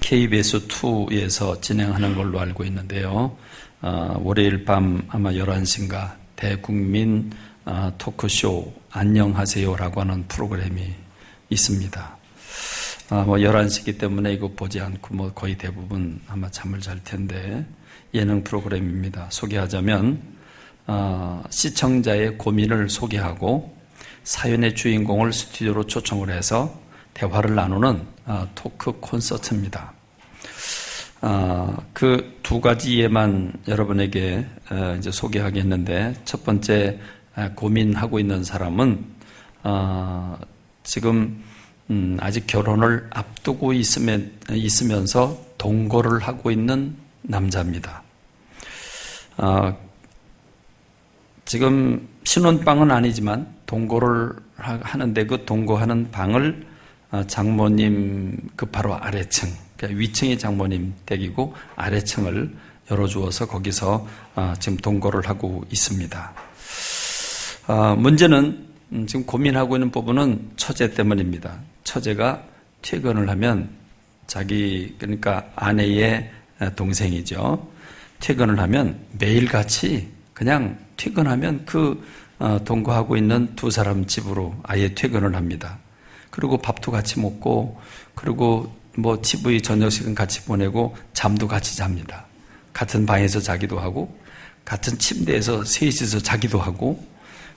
KBS2에서 진행하는 걸로 알고 있는데요. 월요일 밤 아마 11시인가 대국민 토크쇼 안녕하세요라고 하는 프로그램이 있습니다. 11시기 때문에 이거 보지 않고 거의 대부분 아마 잠을 잘 텐데 예능 프로그램입니다. 소개하자면 시청자의 고민을 소개하고 사연의 주인공을 스튜디오로 초청을 해서 대화를 나누는 토크 콘서트입니다. 그 두 가지 예만 여러분에게 이제 소개하겠는데, 첫 번째 고민하고 있는 사람은 지금 아직 결혼을 앞두고 있으면서 동거를 하고 있는 남자입니다. 지금 신혼방은 아니지만 동거를 하는데 그 동거하는 방을 장모님 그 바로 아래층, 그러니까 위층이 장모님 댁이고 아래층을 열어주어서 거기서 지금 동거를 하고 있습니다. 문제는 지금 고민하고 있는 부분은 처제 때문입니다. 처제가 퇴근을 하면 그러니까 아내의 동생이죠. 퇴근을 하면 매일같이 그냥 퇴근하면 그 동거하고 있는 두 사람 집으로 아예 퇴근을 합니다. 그리고 밥도 같이 먹고, 그리고 TV 저녁식은 같이 보내고, 잠도 같이 잡니다. 같은 방에서 자기도 하고, 같은 침대에서 셋이서 자기도 하고,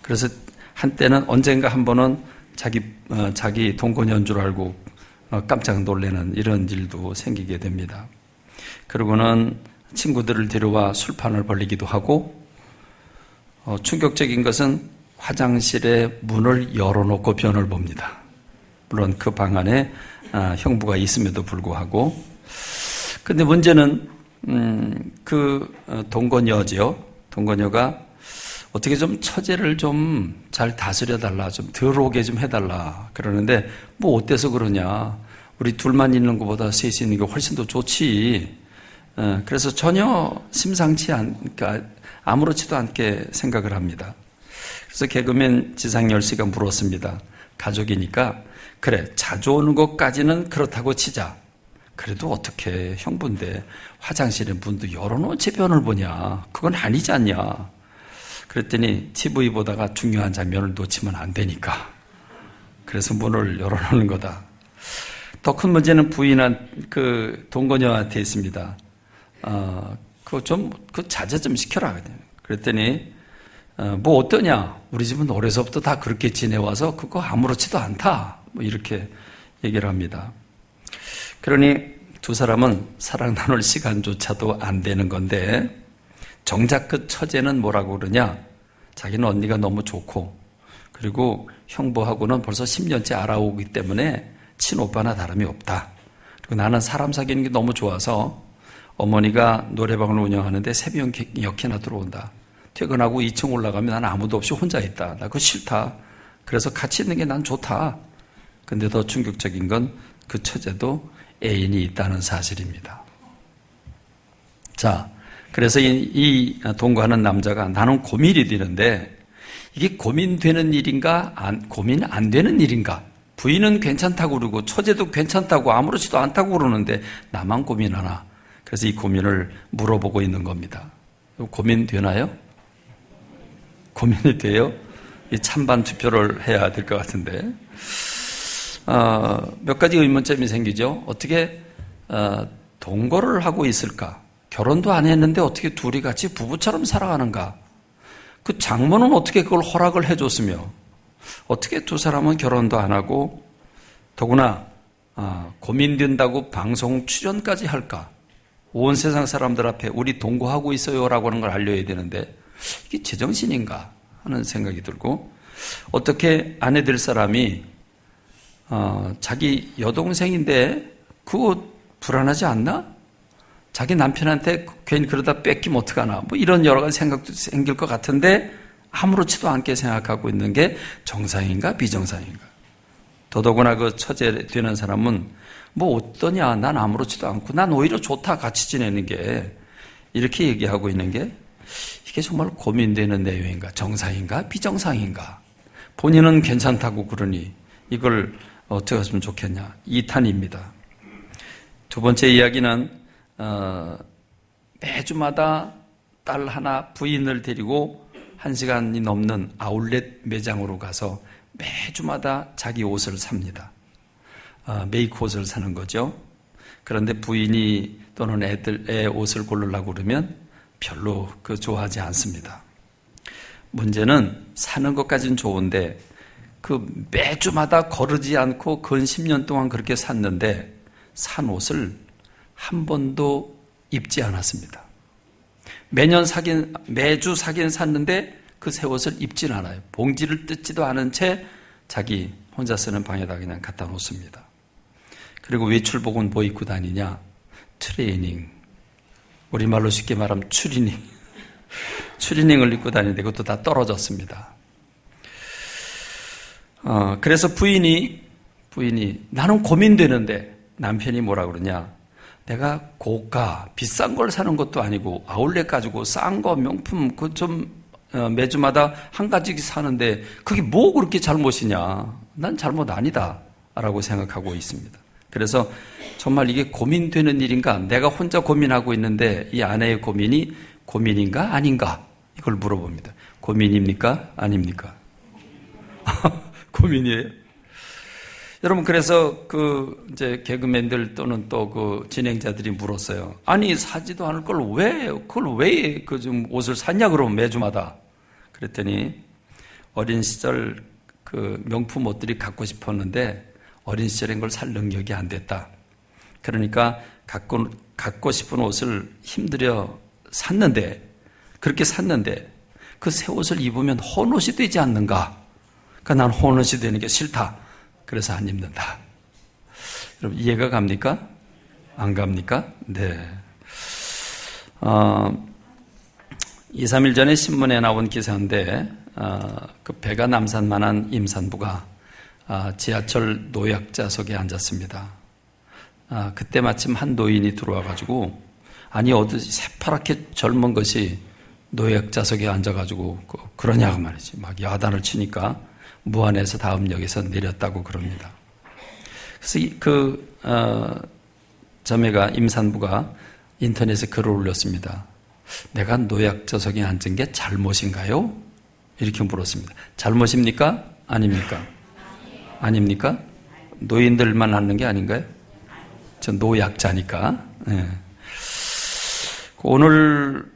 그래서 한때는 언젠가 한 번은 자기 동거녀인 줄 알고 깜짝 놀라는 이런 일도 생기게 됩니다. 그러고는 친구들을 데려와 술판을 벌리기도 하고, 충격적인 것은 화장실에 문을 열어놓고 변을 봅니다. 물론 그 방 안에 형부가 있음에도 불구하고. 근데 문제는 그 동거녀죠. 동거녀가 어떻게 좀 처제를 좀 잘 다스려달라, 좀 덜 오게 좀 해달라 그러는데, 어때서 그러냐, 우리 둘만 있는 것보다 셋이 있는 게 훨씬 더 좋지. 그래서 전혀 심상치 않게, 아무렇지도 않게 생각을 합니다. 그래서 개그맨 지상열 씨가 물었습니다. 가족이니까 그래, 자주 오는 것까지는 그렇다고 치자. 그래도 어떻게 형부인데 화장실에 문도 열어놓지 변을 보냐. 그건 아니지 않냐. 그랬더니 TV 보다가 중요한 장면을 놓치면 안 되니까. 그래서 문을 열어놓는 거다. 더 큰 문제는 부인한 그 동거녀한테 있습니다. 그 자제 좀 시켜라. 그랬더니 어떠냐. 우리 집은 어려서부터 다 그렇게 지내와서 그거 아무렇지도 않다. 이렇게 얘기를 합니다. 그러니 두 사람은 사랑 나눌 시간조차도 안 되는 건데, 정작 그 처제는 뭐라고 그러냐. 자기는 언니가 너무 좋고, 그리고 형부하고는 벌써 10년째 알아오기 때문에 친오빠나 다름이 없다. 그리고 나는 사람 사귀는 게 너무 좋아서 어머니가 노래방을 운영하는데 새벽녘이나 들어온다. 퇴근하고 2층 올라가면 난 아무도 없이 혼자 있다. 나 그거 싫다. 그래서 같이 있는 게 난 좋다. 근데 더 충격적인 건 그 처제도 애인이 있다는 사실입니다. 자, 그래서 이 동거하는 남자가 나는 고민이 되는데, 이게 고민되는 일인가, 고민 안 되는 일인가? 부인은 괜찮다고 그러고 처제도 괜찮다고 아무렇지도 않다고 그러는데 나만 고민하나? 그래서 이 고민을 물어보고 있는 겁니다. 고민되나요? 고민이 돼요? 이 찬반 투표를 해야 될 것 같은데. 몇 가지 의문점이 생기죠. 어떻게 동거를 하고 있을까? 결혼도 안 했는데 어떻게 둘이 같이 부부처럼 살아가는가? 그 장모는 어떻게 그걸 허락을 해줬으며, 어떻게 두 사람은 결혼도 안 하고, 더구나 고민된다고 방송 출연까지 할까? 온 세상 사람들 앞에 우리 동거하고 있어요라고 하는 걸 알려야 되는데, 이게 제정신인가 하는 생각이 들고, 어떻게 아내 될 사람이 자기 여동생인데 그거 불안하지 않나? 자기 남편한테 괜히 그러다 뺏기면 어떡하나? 이런 여러 가지 생각도 생길 것 같은데 아무렇지도 않게 생각하고 있는 게 정상인가 비정상인가? 더더구나 그 처제 되는 사람은 어떠냐? 난 아무렇지도 않고 난 오히려 좋다, 같이 지내는 게. 이렇게 얘기하고 있는 게, 이게 정말 고민되는 내용인가? 정상인가 비정상인가? 본인은 괜찮다고 그러니 이걸 어떻게 했으면 좋겠냐? 2탄입니다. 두 번째 이야기는 매주마다 딸 하나 부인을 데리고 1시간이 넘는 아울렛 매장으로 가서 매주마다 자기 옷을 삽니다. 메이크 옷을 사는 거죠. 그런데 부인이 또는 애 옷을 고르려고 그러면 별로 좋아하지 않습니다. 문제는 사는 것까지는 좋은데 매주마다 거르지 않고 근 10년 동안 그렇게 샀는데 산 옷을 한 번도 입지 않았습니다. 매주 사긴 샀는데 그 새 옷을 입진 않아요. 봉지를 뜯지도 않은 채 자기 혼자 쓰는 방에다 그냥 갖다 놓습니다. 그리고 외출복은 뭐 입고 다니냐? 트레이닝. 우리말로 쉽게 말하면 추리닝. 추리닝을 입고 다니는데 그것도 다 떨어졌습니다. 그래서 부인이 나는 고민되는데 남편이 뭐라 그러냐? 내가 고가 비싼 걸 사는 것도 아니고 아울렛 가지고 싼 거 명품 매주마다 한 가지씩 사는데 그게 뭐 그렇게 잘못이냐? 난 잘못 아니다 라고 생각하고 있습니다. 그래서 정말 이게 고민되는 일인가? 내가 혼자 고민하고 있는데 이 아내의 고민이 고민인가 아닌가? 이걸 물어봅니다. 고민입니까? 아닙니까? 고민이에요. 여러분, 그래서 이제 개그맨들 또는 또 진행자들이 물었어요. 아니, 사지도 않을 걸 그걸 왜 옷을 샀냐, 그러면 매주마다. 그랬더니 어린 시절 명품 옷들이 갖고 싶었는데 어린 시절엔 걸 살 능력이 안 됐다. 그러니까 갖고 싶은 옷을 힘들여 그렇게 샀는데 그 새 옷을 입으면 헌옷이 되지 않는가? 그러니까 난 헌옷이 되는 게 싫다. 그래서 안 입는다. 여러분, 이해가 갑니까? 안 갑니까? 네. 2, 3일 전에 신문에 나온 기사인데, 배가 남산만한 임산부가 지하철 노약자석에 앉았습니다. 그때 마침 한 노인이 들어와가지고, 아니, 어디 새파랗게 젊은 것이 노약자석에 앉아가지고, 그러냐고 말이지. 막 야단을 치니까, 무안에서 다음 역에서 내렸다고 그럽니다. 그래서 자매가 임산부가 인터넷에 글을 올렸습니다. 내가 노약자석에 앉은 게 잘못인가요? 이렇게 물었습니다. 잘못입니까? 아닙니까? 아닙니까? 노인들만 앉는 게 아닌가요? 전 노약자니까. 네. 오늘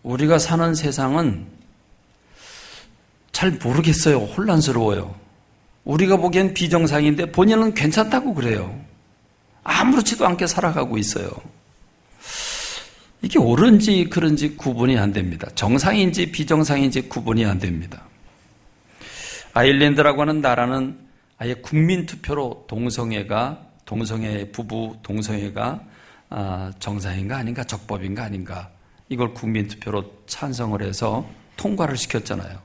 우리가 사는 세상은 잘 모르겠어요. 혼란스러워요. 우리가 보기엔 비정상인데 본인은 괜찮다고 그래요. 아무렇지도 않게 살아가고 있어요. 이게 옳은지 그른지 구분이 안 됩니다. 정상인지 비정상인지 구분이 안 됩니다. 아일랜드라고 하는 나라는 아예 국민투표로 동성애 부부 동성애가 정상인가 아닌가, 적법인가 아닌가, 이걸 국민투표로 찬성을 해서 통과를 시켰잖아요.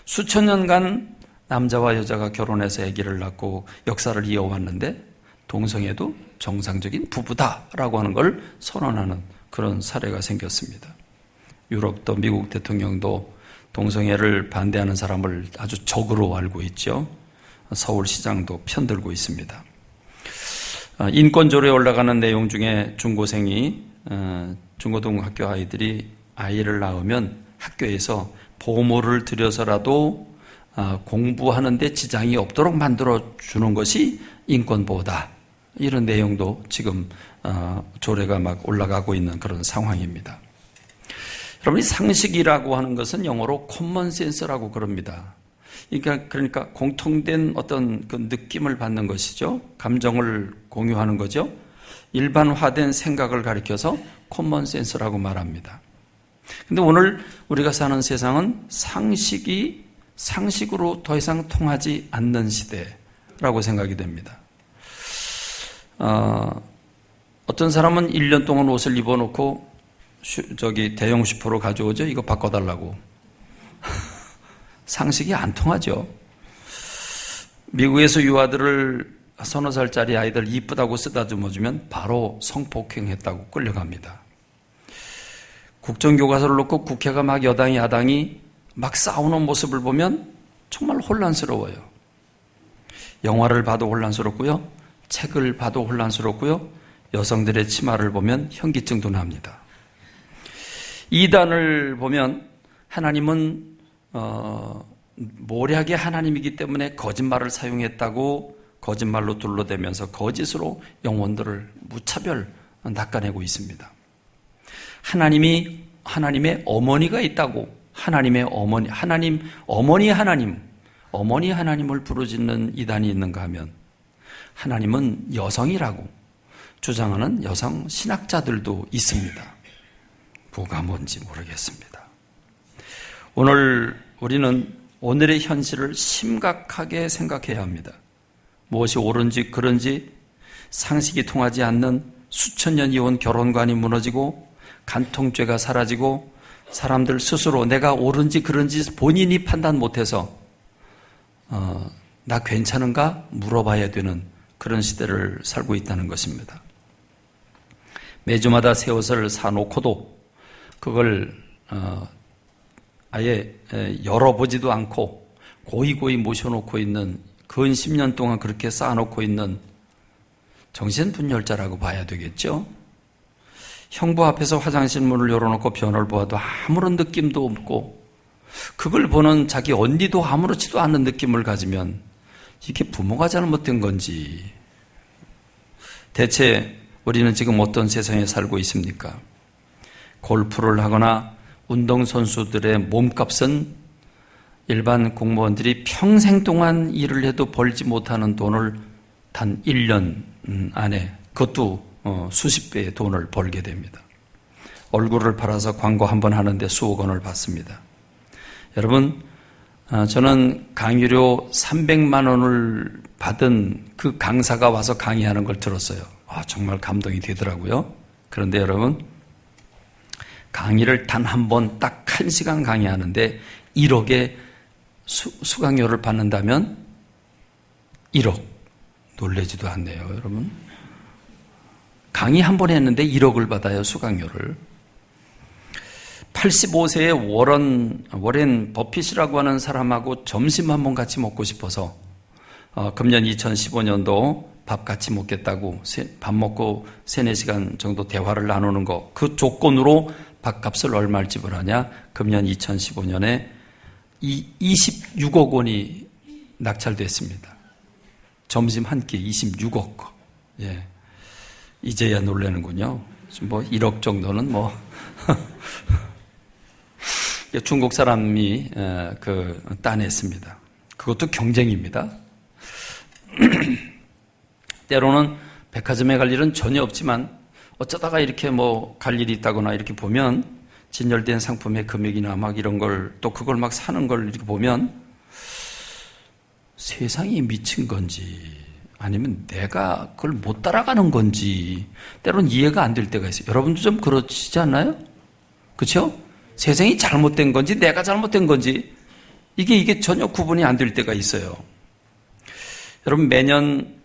수천 년간 남자와 여자가 결혼해서 아기를 낳고 역사를 이어왔는데 동성애도 정상적인 부부다라고 하는 걸 선언하는 그런 사례가 생겼습니다. 유럽도 미국 대통령도 동성애를 반대하는 사람을 아주 적으로 알고 있죠. 서울시장도 편들고 있습니다. 인권조례에 올라가는 내용 중에 중고등학교 아이들이 아이를 낳으면 학교에서 보모를 들여서라도 공부하는데 지장이 없도록 만들어주는 것이 인권보호다. 이런 내용도 지금 조례가 막 올라가고 있는 그런 상황입니다. 여러분, 이 상식이라고 하는 것은 영어로 커먼센스라고 그럽니다. 그러니까 공통된 어떤 그 느낌을 받는 것이죠. 감정을 공유하는 거죠. 일반화된 생각을 가리켜서 커먼센스라고 말합니다. 근데 오늘 우리가 사는 세상은 상식으로 더 이상 통하지 않는 시대라고 생각이 됩니다. 어떤 사람은 1년 동안 옷을 입어놓고 대형 슈퍼로 가져오죠. 이거 바꿔달라고. 상식이 안 통하죠. 미국에서 유아들을 서너 살짜리 아이들 이쁘다고 쓰다듬어주면 바로 성폭행했다고 끌려갑니다. 국정교과서를 놓고 국회가 막 여당이 야당이 막 싸우는 모습을 보면 정말 혼란스러워요. 영화를 봐도 혼란스럽고요. 책을 봐도 혼란스럽고요. 여성들의 치마를 보면 현기증도 납니다. 이단을 보면 하나님은 모략의 하나님이기 때문에 거짓말을 사용했다고 거짓말로 둘러대면서 거짓으로 영혼들을 무차별 낚아내고 있습니다. 하나님의 어머니가 있다고 하나님의 어머니 하나님을 부르짖는 이단이 있는가 하면 하나님은 여성이라고 주장하는 여성 신학자들도 있습니다. 뭐가 뭔지 모르겠습니다. 오늘 우리는 오늘의 현실을 심각하게 생각해야 합니다. 무엇이 옳은지 그른지 상식이 통하지 않는 수천 년 이온 결혼관이 무너지고 간통죄가 사라지고 사람들 스스로 내가 옳은지 그른지 본인이 판단 못해서 나 괜찮은가 물어봐야 되는 그런 시대를 살고 있다는 것입니다. 매주마다 새 옷을 사놓고도 그걸 아예 열어보지도 않고 고이고이 모셔놓고 있는 근 10년 동안 그렇게 쌓아놓고 있는 정신분열자라고 봐야 되겠죠. 형부 앞에서 화장실 문을 열어놓고 변을 보아도 아무런 느낌도 없고 그걸 보는 자기 언니도 아무렇지도 않은 느낌을 가지면 이게 부모가 잘못된 건지 대체 우리는 지금 어떤 세상에 살고 있습니까? 골프를 하거나 운동선수들의 몸값은 일반 공무원들이 평생 동안 일을 해도 벌지 못하는 돈을 단 1년 안에 그것도 수십 배의 돈을 벌게 됩니다. 얼굴을 팔아서 광고 한 번 하는데 수억 원을 받습니다. 여러분, 저는 강의료 300만 원을 받은 그 강사가 와서 강의하는 걸 들었어요. 정말 감동이 되더라고요. 그런데 여러분, 강의를 단 한 번 딱 1시간 강의하는데 1억의 수강료를 받는다면 1억. 놀라지도 않네요, 여러분. 강의 한 번 했는데 1억을 받아요, 수강료를. 85세의 워렌 버핏이라고 하는 사람하고 점심 한 번 같이 먹고 싶어서 금년 2015년도 밥 같이 먹겠다고 밥 먹고 3-4시간 정도 대화를 나누는 거, 그 조건으로 밥값을 얼마를 지불하냐? 금년 2015년에 26억 원이 낙찰됐습니다. 점심 한 끼 26억. 예. 이제야 놀라는군요. 뭐 1억 정도는 뭐 중국 사람이 따냈습니다. 그것도 경쟁입니다. 때로는 백화점에 갈 일은 전혀 없지만 어쩌다가 이렇게 뭐 갈 일이 있다거나 이렇게 보면 진열된 상품의 금액이나 막 이런 걸 또 그걸 막 사는 걸 이렇게 보면 세상이 미친 건지 아니면 내가 그걸 못 따라가는 건지 때로는 이해가 안 될 때가 있어요. 여러분도 좀 그러시지 않나요? 그렇죠? 세상이 잘못된 건지 내가 잘못된 건지 이게 전혀 구분이 안 될 때가 있어요. 여러분, 매년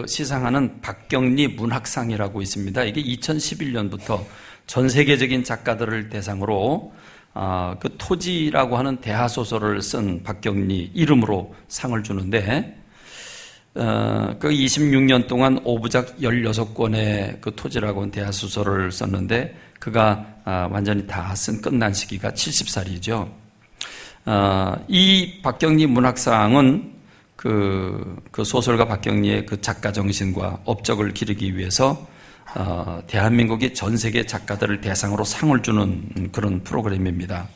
시상하는 박경리 문학상이라고 있습니다. 이게 2011년부터 전 세계적인 작가들을 대상으로 그 토지라고 하는 대하소설을 쓴 박경리 이름으로 상을 주는데 그 26년 동안 5부작 16권의 그 토지라고 하는 대하소설을 썼는데 그가 완전히 다 쓴 끝난 시기가 70살이죠. 이 박경리 문학상은 그 소설가 박경리의 그 작가 정신과 업적을 기르기 위해서 대한민국이 전 세계 작가들을 대상으로 상을 주는 그런 프로그램입니다.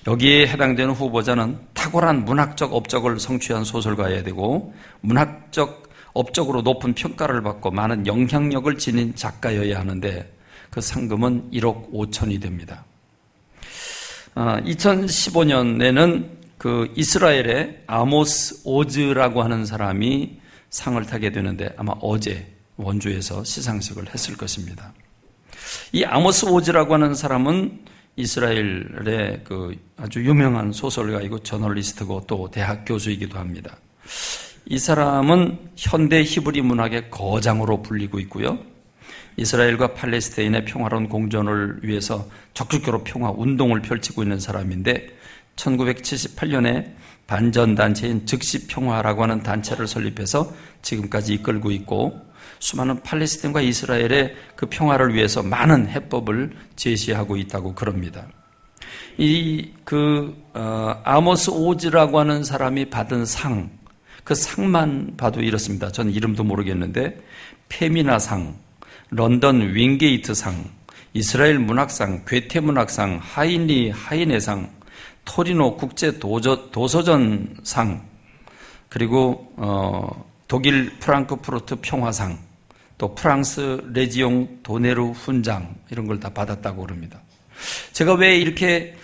여기에 해당되는 후보자는 탁월한 문학적 업적을 성취한 소설가여야 되고 문학적 업적으로 높은 평가를 받고 많은 영향력을 지닌 작가여야 하는데 그 상금은 1억 5천이 됩니다. 2015년에는 그 이스라엘의 아모스 오즈라고 하는 사람이 상을 타게 되는데 아마 어제 원주에서 시상식을 했을 것입니다. 이 아모스 오즈라고 하는 사람은 이스라엘의 그 아주 유명한 소설가이고 저널리스트고 또 대학 교수이기도 합니다. 이 사람은 현대 히브리 문학의 거장으로 불리고 있고요. 이스라엘과 팔레스타인의 평화로운 공존을 위해서 적극적으로 평화 운동을 펼치고 있는 사람인데 1978년에 반전단체인 즉시평화라고 하는 단체를 설립해서 지금까지 이끌고 있고 수많은 팔레스타인과 이스라엘의 그 평화를 위해서 많은 해법을 제시하고 있다고 그럽니다. 아모스 오즈라고 하는 사람이 받은 상, 그 상만 봐도 이렇습니다. 저는 이름도 모르겠는데, 페미나상, 런던 윙게이트상, 이스라엘 문학상, 괴테 문학상, 하이네상, 토리노 국제 도서전상, 그리고 독일 프랑크푸르트 평화상, 또 프랑스 레지옹 도네르 훈장, 이런 걸 다 받았다고 그럽니다. 제가 왜 이렇게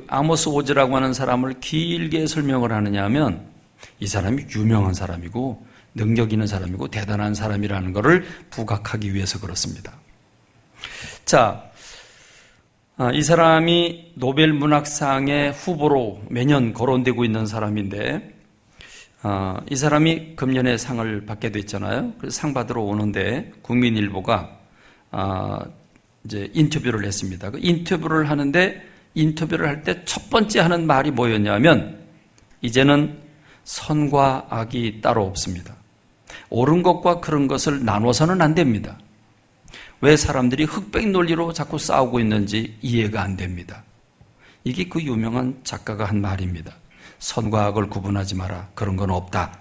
아모스 오즈라고 하는 사람을 길게 설명을 하느냐 하면, 이 사람이 유명한 사람이고 능력 있는 사람이고 대단한 사람이라는 것을 부각하기 위해서 그렇습니다. 자, 이 사람이 노벨 문학상의 후보로 매년 거론되고 있는 사람인데, 이 사람이 금년에 상을 받게 됐잖아요. 그래서 상 받으러 오는데 국민일보가 이제 인터뷰를 했습니다. 그 인터뷰를 하는데, 인터뷰를 할 때 첫 번째 하는 말이 뭐였냐면, 이제는 선과 악이 따로 없습니다. 옳은 것과 그런 것을 나눠서는 안 됩니다. 왜 사람들이 흑백 논리로 자꾸 싸우고 있는지 이해가 안 됩니다. 이게 그 유명한 작가가 한 말입니다. 선과 악을 구분하지 마라. 그런 건 없다.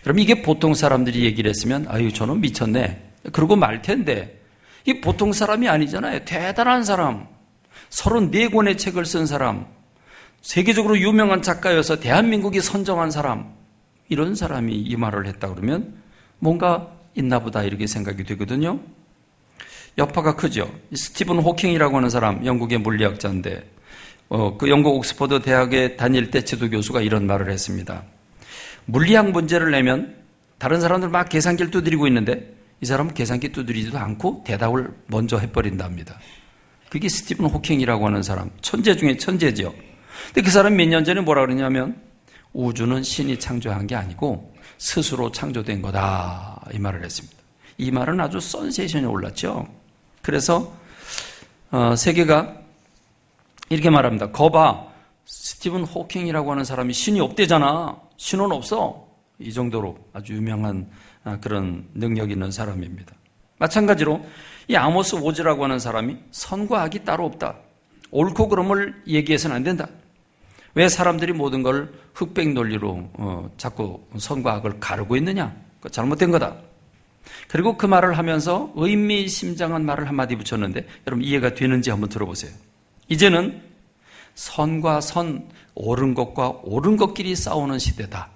그럼 이게 보통 사람들이 얘기를 했으면, 아유, 저는 미쳤네. 그러고 말 텐데, 이 보통 사람이 아니잖아요. 대단한 사람. 34권의 책을 쓴 사람. 세계적으로 유명한 작가여서 대한민국이 선정한 사람, 이런 사람이 이 말을 했다 그러면 뭔가 있나 보다 이렇게 생각이 되거든요. 여파가 크죠. 스티븐 호킹이라고 하는 사람, 영국의 물리학자인데 그 영국 옥스퍼드 대학에 다닐 때 지도 교수가 이런 말을 했습니다. 물리학 문제를 내면 다른 사람들 막 계산기를 두드리고 있는데 이 사람은 계산기 두드리지도 않고 대답을 먼저 해버린답니다. 그게 스티븐 호킹이라고 하는 사람, 천재 중에 천재죠. 근데 그 사람이 몇 년 전에 뭐라 그러냐면, 우주는 신이 창조한 게 아니고 스스로 창조된 거다, 이 말을 했습니다. 이 말은 아주 센세이션이 올랐죠. 그래서 세계가 이렇게 말합니다. 거봐, 스티븐 호킹이라고 하는 사람이 신이 없대잖아. 신은 없어. 이 정도로 아주 유명한 그런 능력 있는 사람입니다. 마찬가지로 이 아모스 오즈라고 하는 사람이 선과 악이 따로 없다. 옳고 그름을 얘기해서는 안 된다. 왜 사람들이 모든 걸 흑백 논리로 자꾸 선과 악을 가르고 있느냐? 그거 잘못된 거다. 그리고 그 말을 하면서 의미심장한 말을 한마디 붙였는데, 여러분 이해가 되는지 한번 들어보세요. 이제는 선과 선, 옳은 것과 옳은 것끼리 싸우는 시대다.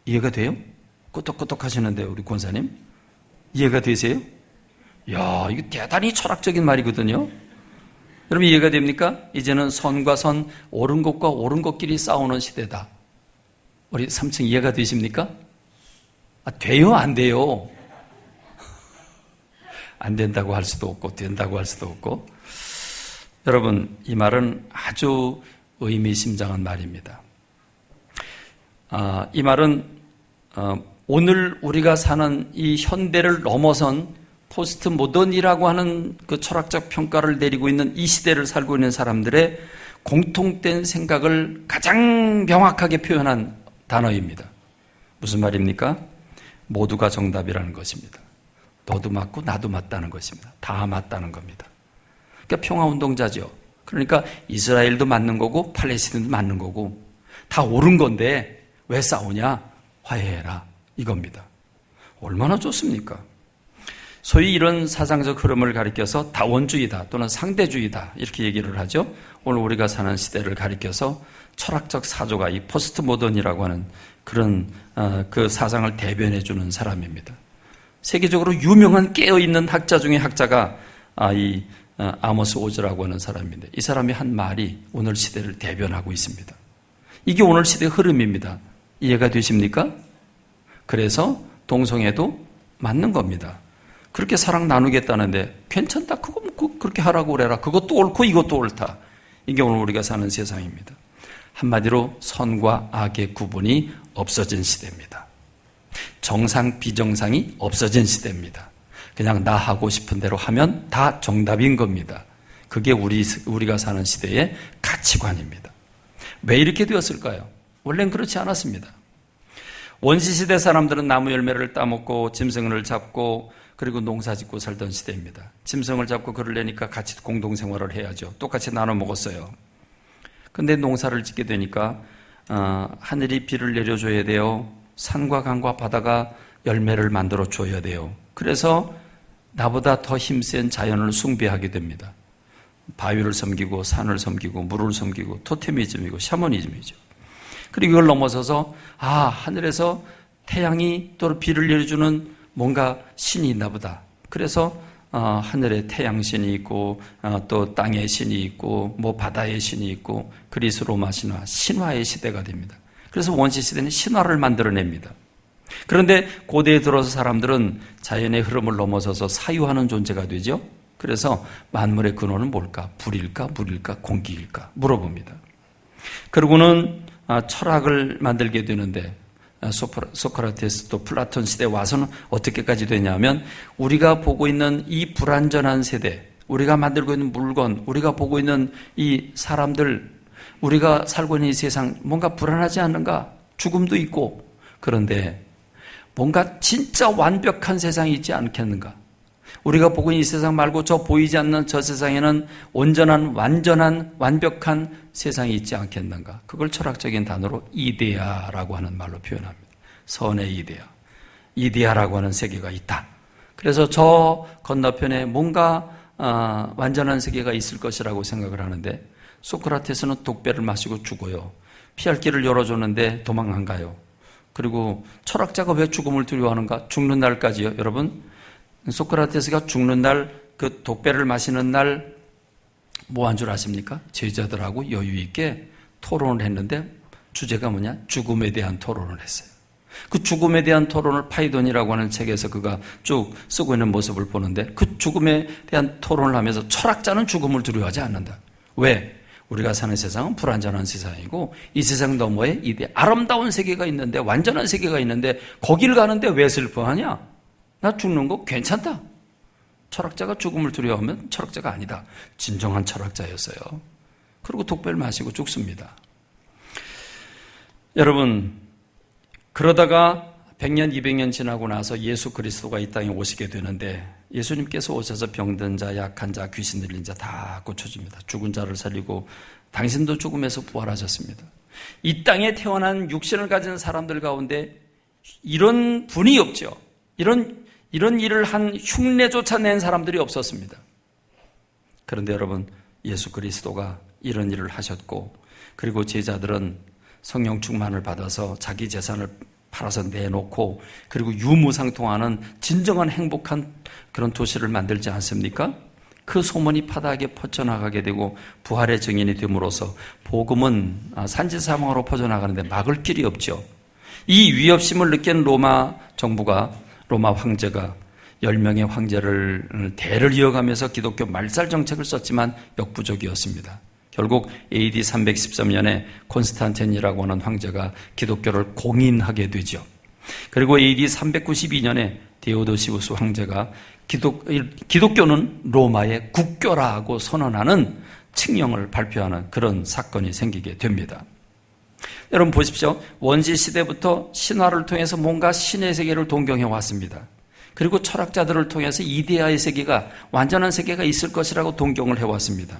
이해가 돼요? 끄덕끄덕 하시는데 우리 권사님 이해가 되세요? 이야, 이거 대단히 철학적인 말이거든요. 여러분 이해가 됩니까? 이제는 선과 선, 옳은 것과 옳은 것끼리 싸우는 시대다. 우리 3층 이해가 되십니까? 돼요? 안 돼요? 안 된다고 할 수도 없고 된다고 할 수도 없고. 여러분 이 말은 아주 의미심장한 말입니다. 이 말은 오늘 우리가 사는 이 현대를 넘어선 포스트 모던이라고 하는 그 철학적 평가를 내리고 있는 이 시대를 살고 있는 사람들의 공통된 생각을 가장 명확하게 표현한 단어입니다. 무슨 말입니까? 모두가 정답이라는 것입니다. 너도 맞고 나도 맞다는 것입니다. 다 맞다는 겁니다. 그러니까 평화운동자죠. 그러니까 이스라엘도 맞는 거고 팔레스타인도 맞는 거고 다 옳은 건데 왜 싸우냐? 화해해라, 이겁니다. 얼마나 좋습니까? 소위 이런 사상적 흐름을 가리켜서 다원주의다 또는 상대주의다 이렇게 얘기를 하죠. 오늘 우리가 사는 시대를 가리켜서 철학적 사조가 이 포스트 모던이라고 하는 그런 그 사상을 대변해 주는 사람입니다. 세계적으로 유명한 깨어있는 학자 중에 학자가 이 아모스 오즈라고 하는 사람인데, 이 사람이 한 말이 오늘 시대를 대변하고 있습니다. 이게 오늘 시대의 흐름입니다. 이해가 되십니까? 그래서 동성애도 맞는 겁니다. 그렇게 사랑 나누겠다는데 괜찮다, 그거 그렇게 하라고 그래라, 그것도 옳고 이것도 옳다. 이게 오늘 우리가 사는 세상입니다. 한마디로 선과 악의 구분이 없어진 시대입니다. 정상 비정상이 없어진 시대입니다. 그냥 나 하고 싶은 대로 하면 다 정답인 겁니다. 그게 우리가 사는 시대의 가치관입니다. 왜 이렇게 되었을까요? 원래는 그렇지 않았습니다. 원시시대 사람들은 나무 열매를 따먹고 짐승을 잡고 그리고 농사 짓고 살던 시대입니다. 짐승을 잡고 그를 내니까 같이 공동생활을 해야죠. 똑같이 나눠 먹었어요. 근데 농사를 짓게 되니까 하늘이 비를 내려줘야 돼요. 산과 강과 바다가 열매를 만들어 줘야 돼요. 그래서 나보다 더 힘센 자연을 숭배하게 됩니다. 바위를 섬기고 산을 섬기고 물을 섬기고 토테미즘이고 샤머니즘이죠. 그리고 이걸 넘어서서 하늘에서 태양이 또 비를 내려주는 뭔가 신이 있나 보다. 그래서 하늘에 태양신이 있고 또 땅의 신이 있고 뭐 바다의 신이 있고 그리스 로마 신화의 시대가 됩니다. 그래서 원시시대는 신화를 만들어냅니다. 그런데 고대에 들어서 사람들은 자연의 흐름을 넘어서서 사유하는 존재가 되죠. 그래서 만물의 근원은 뭘까? 불일까? 물일까? 공기일까? 물어봅니다. 그러고는 철학을 만들게 되는데 소크라테스 또 플라톤 시대에 와서는 어떻게까지 되냐면 우리가 보고 있는 이 불완전한 세대, 우리가 만들고 있는 물건, 우리가 보고 있는 이 사람들, 우리가 살고 있는 이 세상 뭔가 불안하지 않는가? 죽음도 있고 그런데 뭔가 진짜 완벽한 세상이 있지 않겠는가? 우리가 보고 있는 이 세상 말고 저 보이지 않는 저 세상에는 온전한 완전한 완벽한 세상이 있지 않겠는가? 그걸 철학적인 단어로 이데아라고 하는 말로 표현합니다. 선의 이데아. 이데아라고 하는 세계가 있다. 그래서 저 건너편에 뭔가 완전한 세계가 있을 것이라고 생각을 하는데 소크라테스는 독배를 마시고 죽어요. 피할 길을 열어줬는데 도망 안 가요. 그리고 철학자가 왜 죽음을 두려워하는가? 죽는 날까지요. 여러분, 소크라테스가 죽는 날, 그 독배를 마시는 날 뭐 한 줄 아십니까? 제자들하고 여유 있게 토론을 했는데 주제가 뭐냐? 죽음에 대한 토론을 했어요. 그 죽음에 대한 토론을 파이돈이라고 하는 책에서 그가 쭉 쓰고 있는 모습을 보는데 그 죽음에 대한 토론을 하면서 철학자는 죽음을 두려워하지 않는다. 왜? 우리가 사는 세상은 불완전한 세상이고 이 세상 너머에 이 아름다운 세계가 있는데 완전한 세계가 있는데 거기를 가는데 왜 슬퍼하냐? 나 죽는 거 괜찮다. 철학자가 죽음을 두려워하면 철학자가 아니다. 진정한 철학자였어요. 그리고 독배를 마시고 죽습니다. 여러분, 그러다가 100년, 200년 지나고 나서 예수 그리스도가 이 땅에 오시게 되는데 예수님께서 오셔서 병든 자, 약한 자, 귀신 들린 자 다 고쳐줍니다. 죽은 자를 살리고 당신도 죽음에서 부활하셨습니다. 이 땅에 태어난 육신을 가진 사람들 가운데 이런 분이 없죠. 이런 일을 한 흉내조차 낸 사람들이 없었습니다. 그런데 여러분, 예수 그리스도가 이런 일을 하셨고 그리고 제자들은 성령 충만을 받아서 자기 재산을 팔아서 내놓고 그리고 유무상통하는 진정한 행복한 그런 도시를 만들지 않습니까? 그 소문이 파다하게 퍼져나가게 되고 부활의 증인이 됨으로써 복음은 산지사방으로 퍼져나가는데 막을 길이 없죠. 이 위협심을 느낀 로마 정부가 로마 황제가 10명의 황제를 대를 이어가면서 기독교 말살 정책을 썼지만 역부족이었습니다. 결국 AD 313년에 콘스탄틴이라고 하는 황제가 기독교를 공인하게 되죠. 그리고 AD 392년에 데오도시우스 황제가 기독교는 로마의 국교라고 선언하는 칙령을 발표하는 그런 사건이 생기게 됩니다. 여러분 보십시오. 원시 시대부터 신화를 통해서 뭔가 신의 세계를 동경해 왔습니다. 그리고 철학자들을 통해서 이데아의 세계가 완전한 세계가 있을 것이라고 동경을 해왔습니다.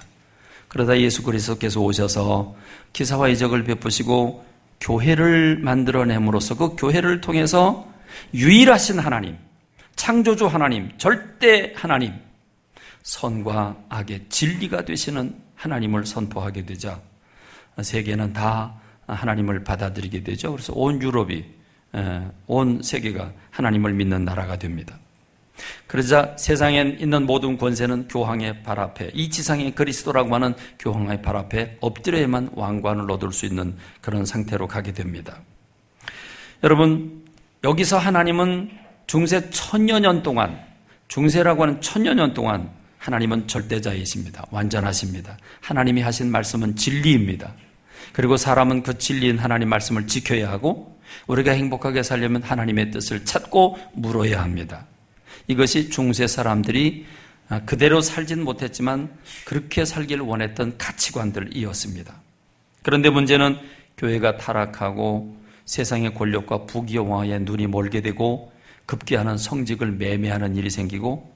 그러다 예수 그리스도께서 오셔서 기사와 이적을 베푸시고 교회를 만들어냄으로써 그 교회를 통해서 유일하신 하나님, 창조주 하나님, 절대 하나님, 선과 악의 진리가 되시는 하나님을 선포하게 되자 세계는 다 하나님을 받아들이게 되죠. 그래서 온 유럽이, 온 세계가 하나님을 믿는 나라가 됩니다. 그러자 세상에 있는 모든 권세는 교황의 발 앞에, 이 지상의 그리스도라고 하는 교황의 발 앞에 엎드려야만 왕관을 얻을 수 있는 그런 상태로 가게 됩니다. 여러분, 여기서 하나님은 중세 1000여 년 동안, 중세라고 하는 1000여 년 동안 하나님은 절대자이십니다. 완전하십니다. 하나님이 하신 말씀은 진리입니다. 그리고 사람은 그 진리인 하나님 말씀을 지켜야 하고 우리가 행복하게 살려면 하나님의 뜻을 찾고 물어야 합니다. 이것이 중세 사람들이 그대로 살진 못했지만 그렇게 살기를 원했던 가치관들이었습니다. 그런데 문제는 교회가 타락하고 세상의 권력과 부귀영화에 눈이 멀게 되고 급기야는 성직을 매매하는 일이 생기고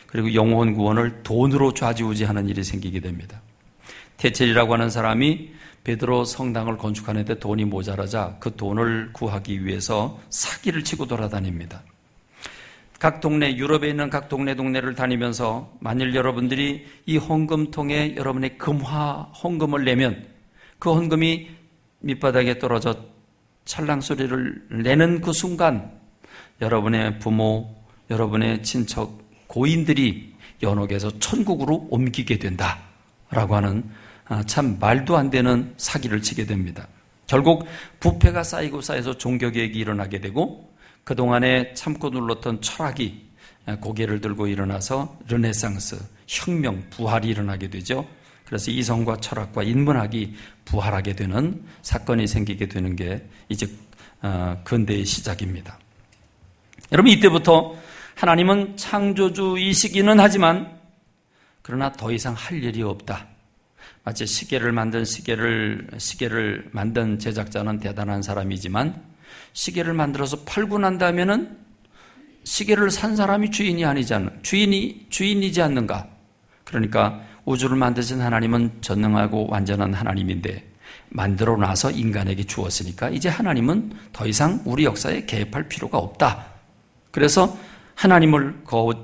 그리고 영혼 구원을 돈으로 좌지우지하는 일이 생기게 됩니다. 태첼이라고 하는 사람이 베드로 성당을 건축하는데 돈이 모자라자 그 돈을 구하기 위해서 사기를 치고 돌아다닙니다. 각 동네, 유럽에 있는 각 동네를 다니면서 만일 여러분들이 이 헌금통에 여러분의 헌금을 내면 그 헌금이 밑바닥에 떨어져 찰랑 소리를 내는 그 순간 여러분의 부모, 여러분의 친척, 고인들이 연옥에서 천국으로 옮기게 된다라고 하는 참 말도 안 되는 사기를 치게 됩니다. 결국 부패가 쌓이고 쌓여서 종교개혁이 일어나게 되고 그동안에 참고 눌렀던 철학이 고개를 들고 일어나서 르네상스, 혁명, 부활이 일어나게 되죠. 그래서 이성과 철학과 인문학이 부활하게 되는 사건이 생기게 되는 게 이제 근대의 시작입니다. 여러분, 이때부터 하나님은 창조주이시기는 하지만 그러나 더 이상 할 일이 없다. 마치 시계를 만든 제작자는 대단한 사람이지만 시계를 만들어서 팔고 난 다음에는 시계를 산 사람이 주인이지 않는가? 그러니까 우주를 만드신 하나님은 전능하고 완전한 하나님인데 만들어 놔서 인간에게 주었으니까 이제 하나님은 더 이상 우리 역사에 개입할 필요가 없다. 그래서 하나님을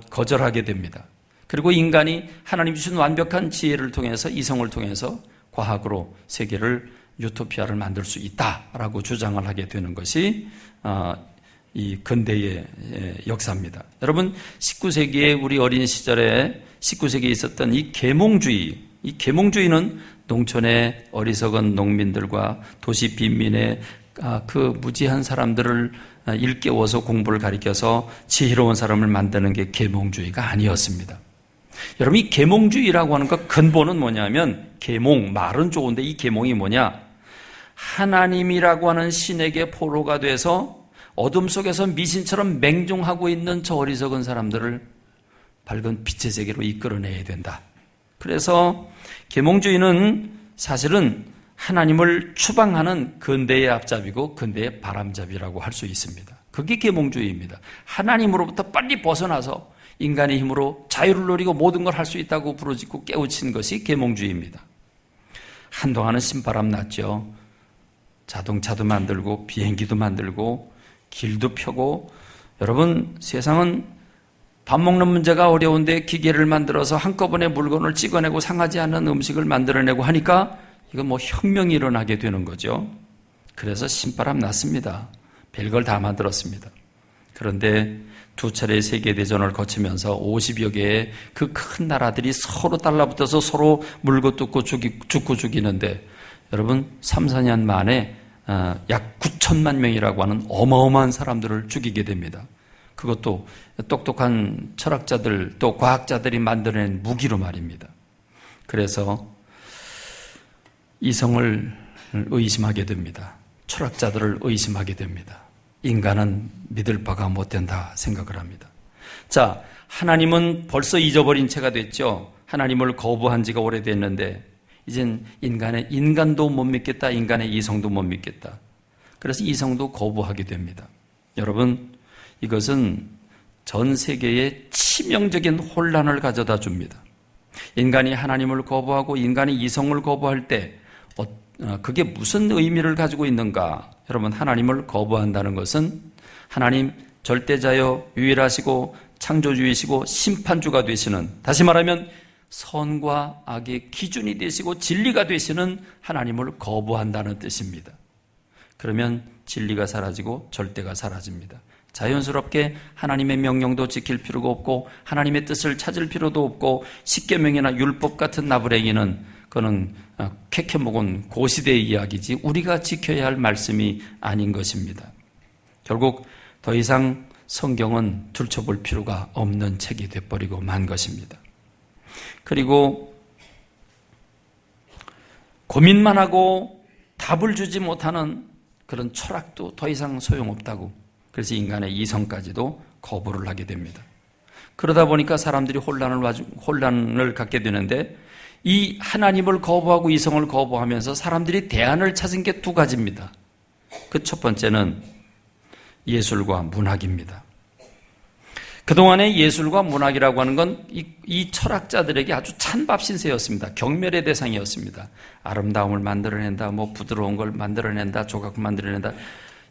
거절하게 됩니다. 그리고 인간이 하나님 주신 완벽한 지혜를 통해서 이성을 통해서 과학으로 세계를 유토피아를 만들 수 있다라고 주장을 하게 되는 것이 이 근대의 역사입니다. 여러분, 19세기에 우리 어린 시절에 19세기에 있었던 이 계몽주의는 농촌의 어리석은 농민들과 도시 빈민의 그 무지한 사람들을 일깨워서 공부를 가르쳐서 지혜로운 사람을 만드는 게 계몽주의가 아니었습니다. 여러분, 이 계몽주의라고 하는 것 근본은 뭐냐면 말은 좋은데 이 계몽이 뭐냐? 하나님이라고 하는 신에게 포로가 돼서 어둠 속에서 미신처럼 맹종하고 있는 저 어리석은 사람들을 밝은 빛의 세계로 이끌어내야 된다. 그래서 계몽주의는 사실은 하나님을 추방하는 근대의 앞잡이고 근대의 바람잡이라고 할 수 있습니다. 그게 계몽주의입니다. 하나님으로부터 빨리 벗어나서 인간의 힘으로 자유를 누리고 모든 걸 할 수 있다고 부르짖고 깨우친 것이 계몽주의입니다. 한동안은 신바람 났죠. 자동차도 만들고 비행기도 만들고 길도 펴고, 여러분, 세상은 밥 먹는 문제가 어려운데 기계를 만들어서 한꺼번에 물건을 찍어내고 상하지 않는 음식을 만들어내고 하니까 이건 뭐 혁명이 일어나게 되는 거죠. 그래서 신바람 났습니다. 별걸 다 만들었습니다. 그런데 두 차례의 세계대전을 거치면서 50여 개의 그 큰 나라들이 서로 달라붙어서 서로 물고 뜯고 죽고 죽이는데, 여러분, 3, 4년 만에 약 9천만 명이라고 하는 어마어마한 사람들을 죽이게 됩니다. 그것도 똑똑한 철학자들 또 과학자들이 만들어낸 무기로 말입니다. 그래서 이성을 의심하게 됩니다. 철학자들을 의심하게 됩니다. 인간은 믿을 바가 못 된다 생각을 합니다. 자, 하나님은 벌써 잊어버린 채가 됐죠. 하나님을 거부한 지가 오래됐는데 이젠 인간도 못 믿겠다, 인간의 이성도 못 믿겠다. 그래서 이성도 거부하게 됩니다. 여러분, 이것은 전 세계에 치명적인 혼란을 가져다 줍니다. 인간이 하나님을 거부하고 인간이 이성을 거부할 때 그게 무슨 의미를 가지고 있는가? 여러분, 하나님을 거부한다는 것은 하나님 절대자여 유일하시고 창조주이시고 심판주가 되시는, 다시 말하면 선과 악의 기준이 되시고 진리가 되시는 하나님을 거부한다는 뜻입니다. 그러면 진리가 사라지고 절대가 사라집니다. 자연스럽게 하나님의 명령도 지킬 필요가 없고 하나님의 뜻을 찾을 필요도 없고 십계명이나 율법 같은 나부랭이는 그는 캐캐 먹은 고시대의 이야기지 우리가 지켜야 할 말씀이 아닌 것입니다. 결국 더 이상 성경은 들춰볼 필요가 없는 책이 되어버리고 만 것입니다. 그리고 고민만 하고 답을 주지 못하는 그런 철학도 더 이상 소용없다고, 그래서 인간의 이성까지도 거부를 하게 됩니다. 그러다 보니까 사람들이 혼란을 갖게 되는데, 이 하나님을 거부하고 이성을 거부하면서 사람들이 대안을 찾은 게 두 가지입니다. 그 첫 번째는 예술과 문학입니다. 그동안의 예술과 문학이라고 하는 건 이 철학자들에게 아주 찬밥 신세였습니다. 경멸의 대상이었습니다. 아름다움을 만들어낸다, 부드러운 걸 만들어낸다, 조각 만들어낸다.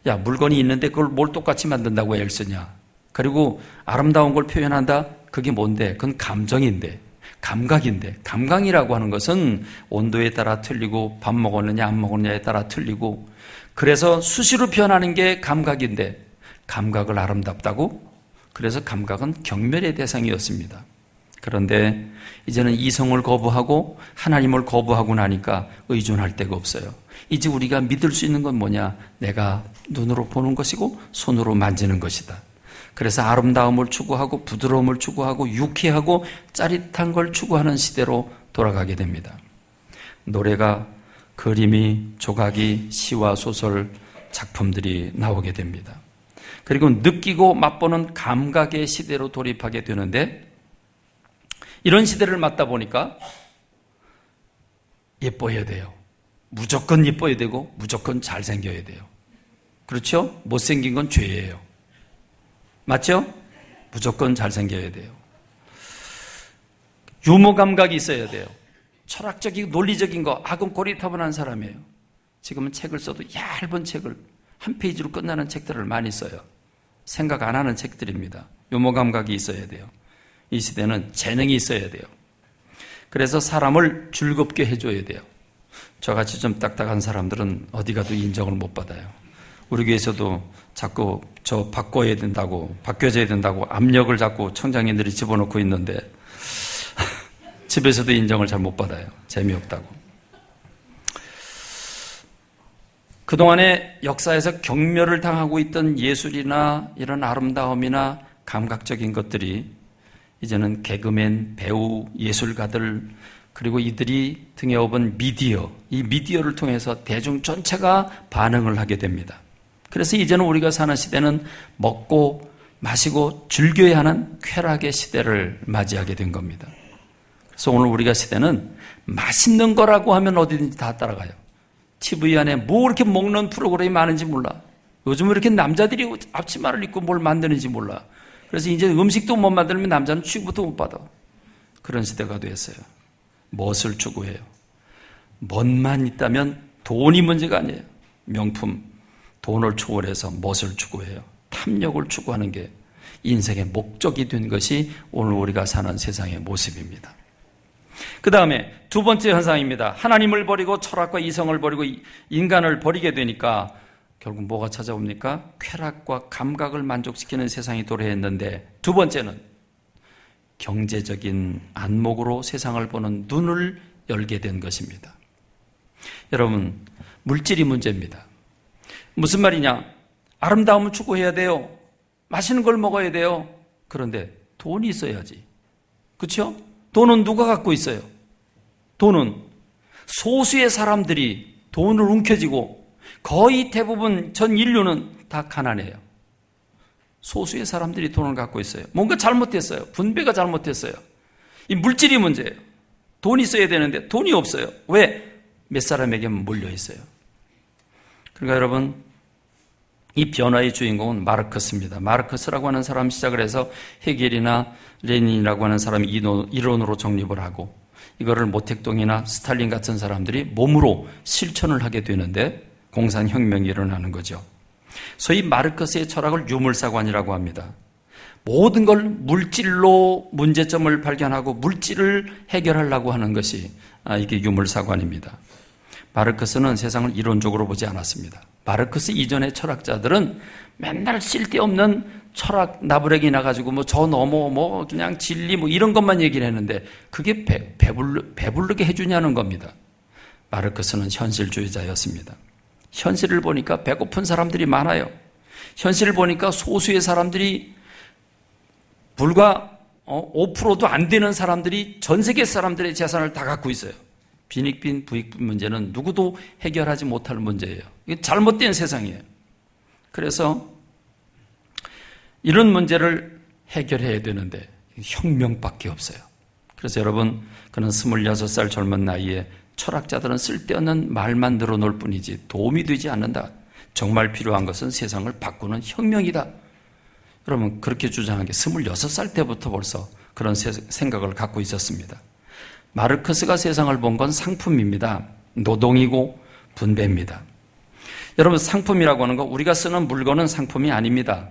야, 물건이 있는데 그걸 뭘 똑같이 만든다고 애를 쓰냐. 그리고 아름다운 걸 표현한다? 그게 뭔데? 그건 감정인데, 감각인데, 감각이라고 하는 것은 온도에 따라 틀리고 밥 먹었느냐 안 먹었느냐에 따라 틀리고, 그래서 수시로 변하는 게 감각인데 감각을 아름답다고? 그래서 감각은 경멸의 대상이었습니다. 그런데 이제는 이성을 거부하고 하나님을 거부하고 나니까 의존할 데가 없어요. 이제 우리가 믿을 수 있는 건 뭐냐? 내가 눈으로 보는 것이고 손으로 만지는 것이다. 그래서 아름다움을 추구하고 부드러움을 추구하고 유쾌하고 짜릿한 걸 추구하는 시대로 돌아가게 됩니다. 노래가, 그림이, 조각이, 시와 소설, 작품들이 나오게 됩니다. 그리고 느끼고 맛보는 감각의 시대로 돌입하게 되는데, 이런 시대를 맞다 보니까 예뻐야 돼요. 무조건 예뻐야 되고 무조건 잘생겨야 돼요. 그렇죠? 못생긴 건 죄예요. 맞죠? 무조건 잘생겨야 돼요. 유머 감각이 있어야 돼요. 철학적이고 논리적인 거, 악은 고리타분한 사람이에요. 지금은 책을 써도 얇은 책을 한 페이지로 끝나는 책들을 많이 써요. 생각 안 하는 책들입니다. 유머 감각이 있어야 돼요. 이 시대는 재능이 있어야 돼요. 그래서 사람을 즐겁게 해줘야 돼요. 저같이 좀 딱딱한 사람들은 어디 가도 인정을 못 받아요. 우리 교회에서도 자꾸 저 바꿔야 된다고, 바뀌어져야 된다고 압력을 자꾸 청장님들이 집어넣고 있는데 집에서도 인정을 잘 못 받아요. 재미없다고. 그동안의 역사에서 경멸을 당하고 있던 예술이나 이런 아름다움이나 감각적인 것들이 이제는 개그맨, 배우, 예술가들, 그리고 이들이 등에 업은 미디어, 이 미디어를 통해서 대중 전체가 반응을 하게 됩니다. 그래서 이제는 우리가 사는 시대는 먹고 마시고 즐겨야 하는 쾌락의 시대를 맞이하게 된 겁니다. 그래서 오늘 우리가 시대는 맛있는 거라고 하면 어디든지 다 따라가요. TV 안에 뭐 이렇게 먹는 프로그램이 많은지 몰라. 요즘 왜 이렇게 남자들이 앞치마를 입고 뭘 만드는지 몰라. 그래서 이제 음식도 못 만들면 남자는 취급도 못 받아. 그런 시대가 됐어요. 무엇을 추구해요? 멋만 있다면 돈이 문제가 아니에요. 명품, 돈을 초월해서 무엇을 추구해요? 탐욕을 추구하는 게 인생의 목적이 된 것이 오늘 우리가 사는 세상의 모습입니다. 그 다음에 두 번째 현상입니다. 하나님을 버리고 철학과 이성을 버리고 인간을 버리게 되니까 결국 뭐가 찾아옵니까? 쾌락과 감각을 만족시키는 세상이 도래했는데, 두 번째는 경제적인 안목으로 세상을 보는 눈을 열게 된 것입니다. 여러분, 물질이 문제입니다. 무슨 말이냐? 아름다움을 추구해야 돼요. 맛있는 걸 먹어야 돼요. 그런데 돈이 있어야지. 그렇죠? 돈은 누가 갖고 있어요? 돈은 소수의 사람들이 돈을 움켜쥐고 거의 대부분 전 인류는 다 가난해요. 소수의 사람들이 돈을 갖고 있어요. 뭔가 잘못됐어요. 분배가 잘못됐어요. 이 물질이 문제예요. 돈이 있어야 되는데 돈이 없어요. 왜? 몇 사람에게만 몰려 있어요. 그러니까 여러분, 이 변화의 주인공은 마르크스입니다. 마르크스라고 하는 사람 시작을 해서 헤겔이나 레닌이라고 하는 사람이 이론으로 정립을 하고, 이거를 모택동이나 스탈린 같은 사람들이 몸으로 실천을 하게 되는데 공산혁명이 일어나는 거죠. 소위 마르크스의 철학을 유물사관이라고 합니다. 모든 걸 물질로 문제점을 발견하고 물질을 해결하려고 하는 것이 이게 유물사관입니다. 마르크스는 세상을 이론적으로 보지 않았습니다. 마르크스 이전의 철학자들은 맨날 쓸데없는 철학 나부랭이 나가지고 저 넘어 그냥 진리 이런 것만 얘기를 했는데 그게 배부르게 해주냐는 겁니다. 마르크스는 현실주의자였습니다. 현실을 보니까 배고픈 사람들이 많아요. 현실을 보니까 소수의 사람들이 불과 5%도 안 되는 사람들이 전 세계 사람들의 재산을 다 갖고 있어요. 빈익빈 부익빈 문제는 누구도 해결하지 못할 문제예요. 이게 잘못된 세상이에요. 그래서 이런 문제를 해결해야 되는데 혁명밖에 없어요. 그래서 여러분, 그는 26살 젊은 나이에 철학자들은 쓸데없는 말만 늘어놓을 뿐이지 도움이 되지 않는다. 정말 필요한 것은 세상을 바꾸는 혁명이다. 여러분, 그렇게 주장한 게 26살 때부터 벌써 그런 생각을 갖고 있었습니다. 마르크스가 세상을 본 건 상품입니다. 노동이고 분배입니다. 여러분, 상품이라고 하는 거, 우리가 쓰는 물건은 상품이 아닙니다.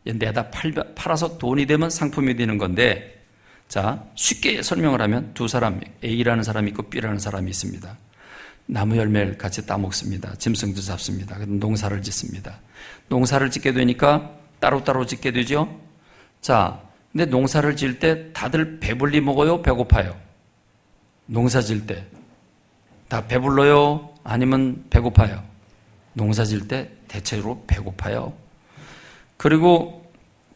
내다 팔아서 돈이 되면 상품이 되는 건데, 자, 쉽게 설명을 하면 두 사람, A라는 사람이 있고 B라는 사람이 있습니다. 나무 열매를 같이 따먹습니다. 짐승도 잡습니다. 농사를 짓습니다. 농사를 짓게 되니까 따로따로 짓게 되죠. 자, 근데 농사를 지을 때 다들 배불리 먹어요? 배고파요? 농사 지을 때 다 배불러요? 아니면 배고파요? 농사 지을 때 대체로 배고파요. 그리고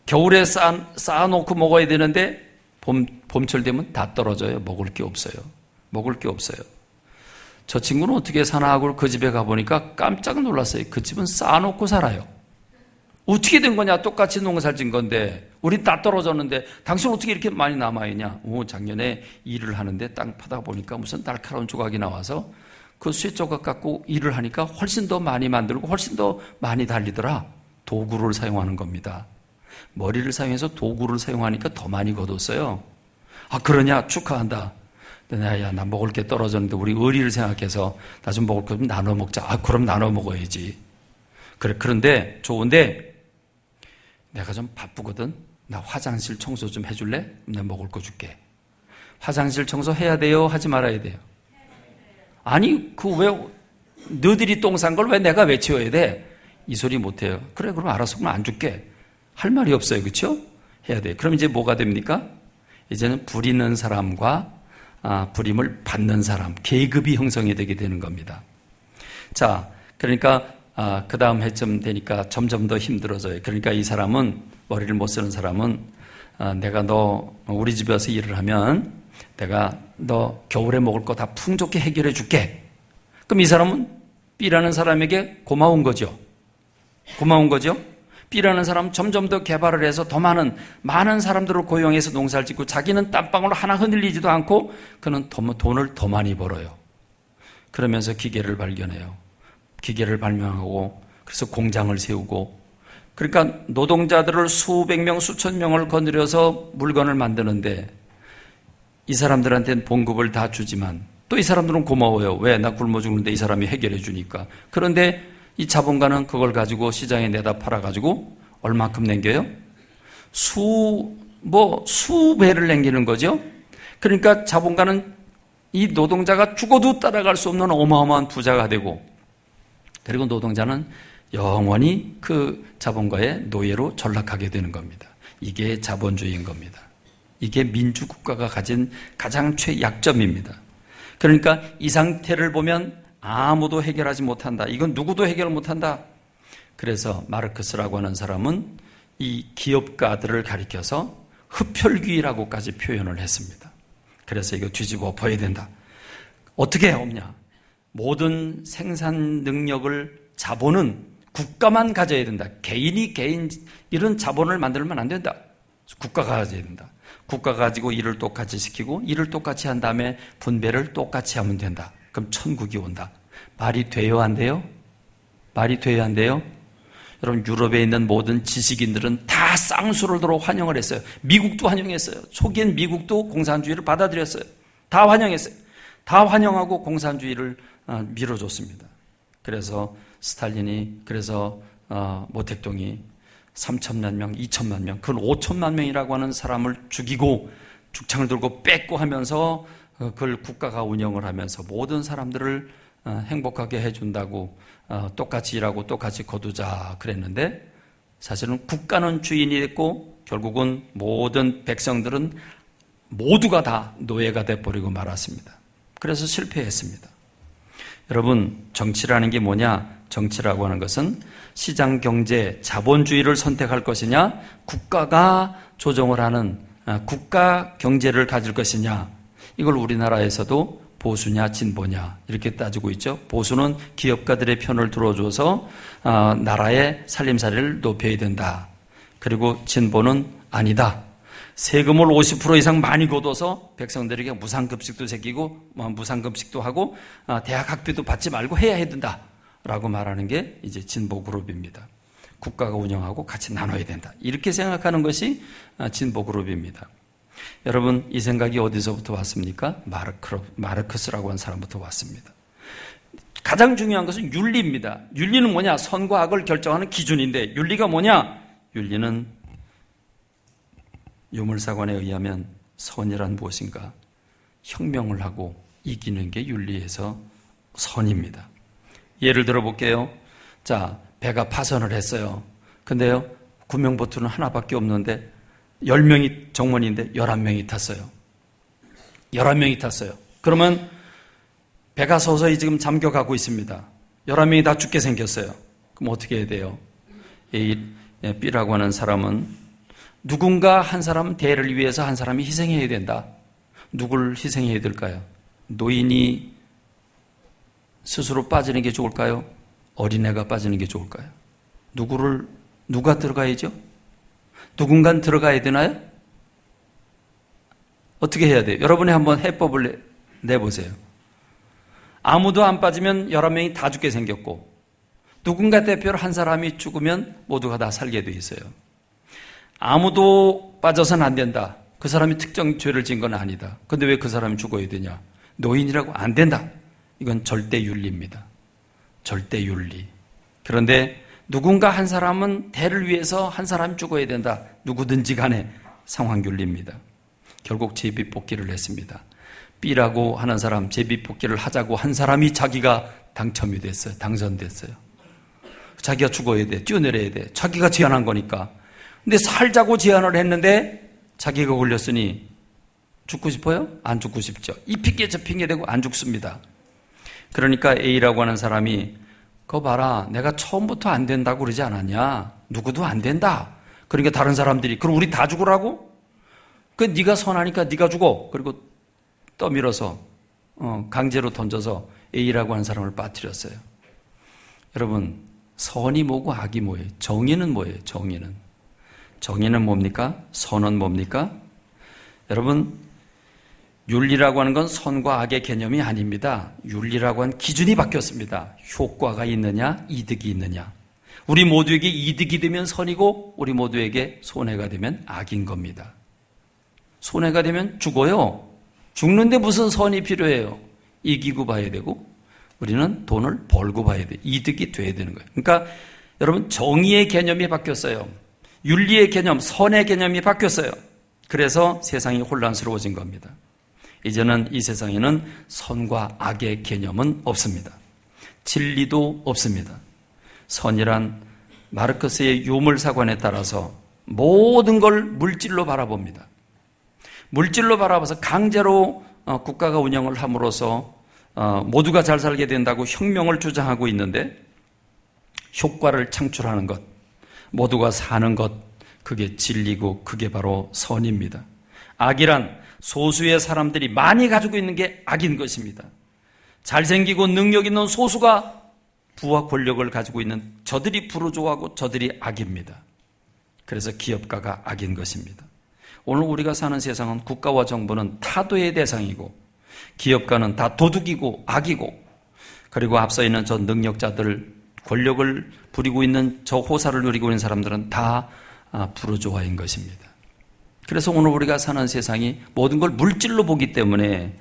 겨울에 쌓아놓고 먹어야 되는데 봄철 되면 다 떨어져요. 먹을 게 없어요. 먹을 게 없어요. 저 친구는 어떻게 사나 하고 그 집에 가보니까 깜짝 놀랐어요. 그 집은 쌓아놓고 살아요. 어떻게 된 거냐? 똑같이 농사를 진 건데 우린 다 떨어졌는데 당신 어떻게 이렇게 많이 남아있냐? 작년에 일을 하는데 땅 파다 보니까 무슨 날카로운 조각이 나와서 그 쇠 조각 갖고 일을 하니까 훨씬 더 많이 만들고 훨씬 더 많이 달리더라. 도구를 사용하는 겁니다. 머리를 사용해서 도구를 사용하니까 더 많이 거뒀어요. 아, 그러냐? 축하한다. 야, 나 먹을 게 떨어졌는데 우리 의리를 생각해서 나 좀 먹을 거 좀 나눠 먹자. 아, 그럼 나눠 먹어야지. 그래, 그런데 좋은데 내가 좀 바쁘거든. 나 화장실 청소 좀 해줄래? 내가 먹을 거 줄게. 화장실 청소 해야 돼요? 하지 말아야 돼요? 아니, 너희들이 똥 싼 걸 왜 내가 왜 치워야 돼? 이 소리 못 해요. 그래, 그럼 알아서 그럼 안 줄게. 할 말이 없어요. 그렇죠? 해야 돼. 그럼 이제 뭐가 됩니까? 이제는 부리는 사람과 부림을 받는 사람, 계급이 형성이 되게 되는 겁니다. 자, 그러니까 그 다음 해쯤 되니까 점점 더 힘들어져요. 그러니까 이 사람은, 머리를 못 쓰는 사람은 내가 너 우리 집에 와서 일을 하면 내가 너 겨울에 먹을 거 다 풍족히 해결해 줄게. 그럼 이 사람은 B라는 사람에게 고마운 거죠. 고마운 거죠. B라는 사람은 점점 더 개발을 해서 더 많은 사람들을 고용해서 농사를 짓고 자기는 땀방울 하나 흔들리지도 않고 그는 돈을 더 많이 벌어요. 그러면서 기계를 발견해요. 기계를 발명하고 그래서 공장을 세우고, 그러니까 노동자들을 수백 명, 수천 명을 거느려서 물건을 만드는데 이 사람들한테는 봉급을 다 주지만 또 이 사람들은 고마워요. 왜? 나 굶어 죽는데 이 사람이 해결해 주니까. 그런데 이 자본가는 그걸 가지고 시장에 내다 팔아가지고 얼마큼 남겨요? 수배를 남기는 거죠. 그러니까 자본가는 이 노동자가 죽어도 따라갈 수 없는 어마어마한 부자가 되고, 그리고 노동자는 영원히 그 자본가의 노예로 전락하게 되는 겁니다. 이게 자본주의인 겁니다. 이게 민주국가가 가진 가장 최약점입니다. 그러니까 이 상태를 보면 아무도 해결하지 못한다. 이건 누구도 해결 못한다. 그래서 마르크스라고 하는 사람은 이 기업가들을 가리켜서 흡혈귀라고까지 표현을 했습니다. 그래서 이거 뒤집어 엎어야 된다. 어떻게 없냐? 모든 생산 능력을, 자본은 국가만 가져야 된다. 개인 이런 자본을 만들면 안 된다. 국가가 가져야 된다. 국가가 가지고 일을 똑같이 시키고 일을 똑같이 한 다음에 분배를 똑같이 하면 된다. 그럼 천국이 온다. 말이 돼요, 안 돼요? 말이 돼요, 안 돼요? 여러분, 유럽에 있는 모든 지식인들은 다 쌍수를 들어 환영을 했어요. 미국도 환영했어요. 초기엔 미국도 공산주의를 받아들였어요. 다 환영했어요. 다 환영하고 공산주의를 밀어줬습니다. 그래서 스탈린이, 그래서 모택동이 3천만 명, 2천만 명, 그건 5천만 명이라고 하는 사람을 죽이고 죽창을 들고 뺏고 하면서 그걸 국가가 운영을 하면서 모든 사람들을 행복하게 해준다고 똑같이 일하고 똑같이 거두자 그랬는데, 사실은 국가는 주인이 됐고 결국은 모든 백성들은 모두가 다 노예가 돼버리고 말았습니다. 그래서 실패했습니다. 여러분, 정치라는 게 뭐냐? 정치라고 하는 것은 시장 경제, 자본주의를 선택할 것이냐, 국가가 조정을 하는 국가 경제를 가질 것이냐, 이걸 우리나라에서도 보수냐 진보냐 이렇게 따지고 있죠. 보수는 기업가들의 편을 들어줘서 나라의 살림살이를 높여야 된다. 그리고 진보는 아니다. 세금을 50% 이상 많이 걷어서 백성들에게 무상급식도 제끼고 무상급식도 하고 대학 학비도 받지 말고 해야 된다. 라고 말하는 게 이제 진보 그룹입니다. 국가가 운영하고 같이 나눠야 된다. 이렇게 생각하는 것이 진보 그룹입니다. 여러분, 이 생각이 어디서부터 왔습니까? 마르크스라고 하는 사람부터 왔습니다. 가장 중요한 것은 윤리입니다. 윤리는 뭐냐? 선과 악을 결정하는 기준인데, 윤리가 뭐냐? 윤리는 유물사관에 의하면 선이란 무엇인가? 혁명을 하고 이기는 게 윤리에서 선입니다. 예를 들어 볼게요. 자, 배가 파선을 했어요. 근데요, 구명보트는 하나밖에 없는데 10명이 정문인데 11명이 탔어요. 11명이 탔어요. 그러면 배가 서서히 지금 잠겨가고 있습니다. 11명이 다 죽게 생겼어요. 그럼 어떻게 해야 돼요? B라고 하는 사람은 누군가 한 사람 대를 위해서 한 사람이 희생해야 된다. 누굴 희생해야 될까요? 노인이 스스로 빠지는 게 좋을까요? 어린애가 빠지는 게 좋을까요? 누가 들어가야죠? 누군가 들어가야 되나요? 어떻게 해야 돼요? 여러분이 한번 해법을 내보세요. 아무도 안 빠지면 11명이 다 죽게 생겼고, 누군가 대표로 한 사람이 죽으면 모두가 다 살게 돼 있어요. 아무도 빠져서는 안 된다. 그 사람이 특정 죄를 지은 건 아니다. 근데 왜 그 사람이 죽어야 되냐? 노인이라고 안 된다. 이건 절대 윤리입니다. 절대 윤리. 그런데 누군가 한 사람은 대를 위해서 한 사람이 죽어야 된다. 누구든지 간에 상황 윤리입니다. 결국 제비뽑기를 했습니다. B라고 하는 사람, 제비뽑기를 하자고 한 사람이 자기가 당첨이 됐어요. 당선됐어요. 자기가 죽어야 돼. 뛰어내려야 돼. 자기가 제안한 거니까. 근데 살자고 제안을 했는데 자기가 걸렸으니 죽고 싶어요? 안 죽고 싶죠. 이 핑계 저 핑계 대고 안 죽습니다. 그러니까 A라고 하는 사람이 그거 봐라, 내가 처음부터 안 된다고 그러지 않았냐? 누구도 안 된다. 그러니까 다른 사람들이 그럼 우리 다 죽으라고? 그 네가 선하니까 네가 죽어. 그리고 떠밀어서 강제로 던져서 A라고 하는 사람을 빠뜨렸어요. 여러분, 선이 뭐고 악이 뭐예요? 정의는 뭐예요? 정의는 뭡니까? 선은 뭡니까? 여러분, 윤리라고 하는 건 선과 악의 개념이 아닙니다. 윤리라고 하는 기준이 바뀌었습니다. 효과가 있느냐, 이득이 있느냐. 우리 모두에게 이득이 되면 선이고 우리 모두에게 손해가 되면 악인 겁니다. 손해가 되면 죽어요. 죽는데 무슨 선이 필요해요? 이기고 봐야 되고 우리는 돈을 벌고 봐야 돼요. 이득이 돼야 되는 거예요. 그러니까 여러분, 정의의 개념이 바뀌었어요. 윤리의 개념, 선의 개념이 바뀌었어요. 그래서 세상이 혼란스러워진 겁니다. 이제는 이 세상에는 선과 악의 개념은 없습니다. 진리도 없습니다. 선이란 마르크스의 유물사관에 따라서 모든 걸 물질로 바라봅니다. 물질로 바라봐서 강제로 국가가 운영을 함으로써 모두가 잘 살게 된다고 혁명을 주장하고 있는데, 효과를 창출하는 것, 모두가 사는 것, 그게 진리고 그게 바로 선입니다. 악이란 소수의 사람들이 많이 가지고 있는 게 악인 것입니다. 잘생기고 능력 있는 소수가 부와 권력을 가지고 있는 저들이 부르주아하고 저들이 악입니다. 그래서 기업가가 악인 것입니다. 오늘 우리가 사는 세상은 국가와 정부는 타도의 대상이고 기업가는 다 도둑이고 악이고, 그리고 앞서 있는 저 능력자들, 권력을 부리고 있는 저 호사를 누리고 있는 사람들은 다 부르주아인 것입니다. 그래서 오늘 우리가 사는 세상이 모든 걸 물질로 보기 때문에